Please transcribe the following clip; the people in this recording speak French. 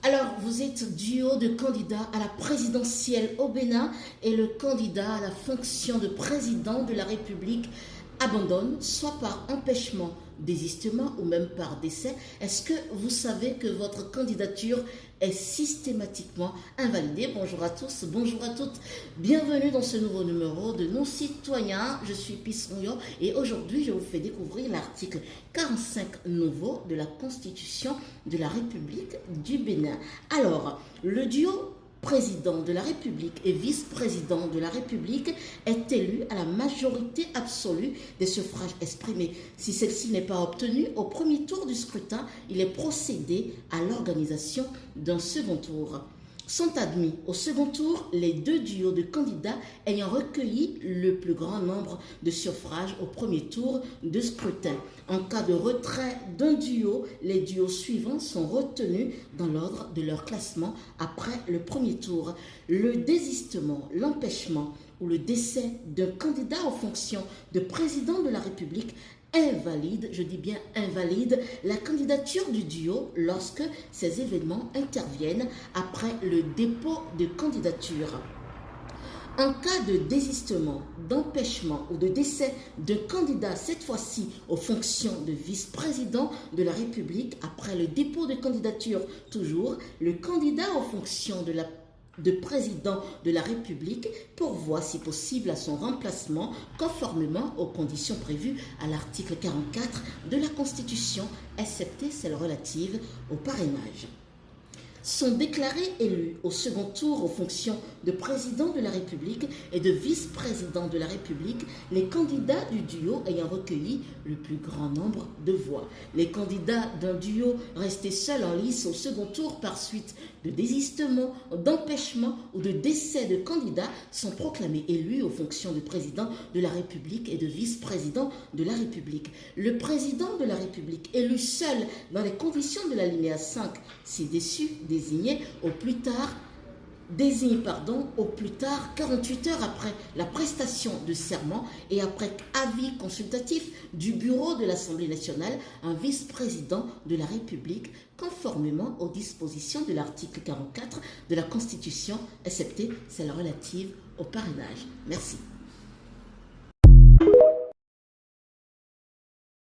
Alors, vous êtes duo de candidats à la présidentielle au Bénin et le candidat à la fonction de président de la République abandonne, soit par empêchement, désistement ou même par décès. Est-ce que vous savez que votre candidature est systématiquement invalidée? Bonjour à tous, bonjour à toutes. Bienvenue dans ce nouveau numéro de Nos Citoyens. Je suis Pisronyo et aujourd'hui je vous fais découvrir l'article 45 nouveau de la Constitution de la République du Bénin. Alors, le duo président de la République et vice-président de la République est élu à la majorité absolue des suffrages exprimés. Si celle-ci n'est pas obtenue au premier tour du scrutin, il est procédé à l'organisation d'un second tour. Sont admis au second tour les deux duos de candidats ayant recueilli le plus grand nombre de suffrages au premier tour de scrutin. En cas de retrait d'un duo, les duos suivants sont retenus dans l'ordre de leur classement après le premier tour. Le désistement, l'empêchement ou le décès d'un candidat en fonction de président de la République invalide, je dis bien invalide, la candidature du duo lorsque ces événements interviennent après le dépôt de candidature. En cas de désistement, d'empêchement ou de décès d'un candidat, cette fois-ci aux fonctions de vice-président de la République, après le dépôt de candidature toujours, le candidat aux fonctions de président de la République pourvoit si possible à son remplacement conformément aux conditions prévues à l'article 44 de la Constitution, excepté celles relatives au parrainage. Sont déclarés élus au second tour aux fonctions de président de la République et de vice-président de la République les candidats du duo ayant recueilli le plus grand nombre de voix. Les candidats d'un duo restés seuls en lice au second tour par suite de désistement, d'empêchement ou de décès de candidats sont proclamés élus aux fonctions de président de la République et de vice-président de la République. Le président de la République élu seul dans les conditions de l'alinéa 5 ci-dessus désigné au plus tard 48 heures après la prestation de serment et après avis consultatif du bureau de l'Assemblée nationale, un vice-président de la République conformément aux dispositions de l'article 44 de la Constitution, excepté celles relatives au parrainage. Merci.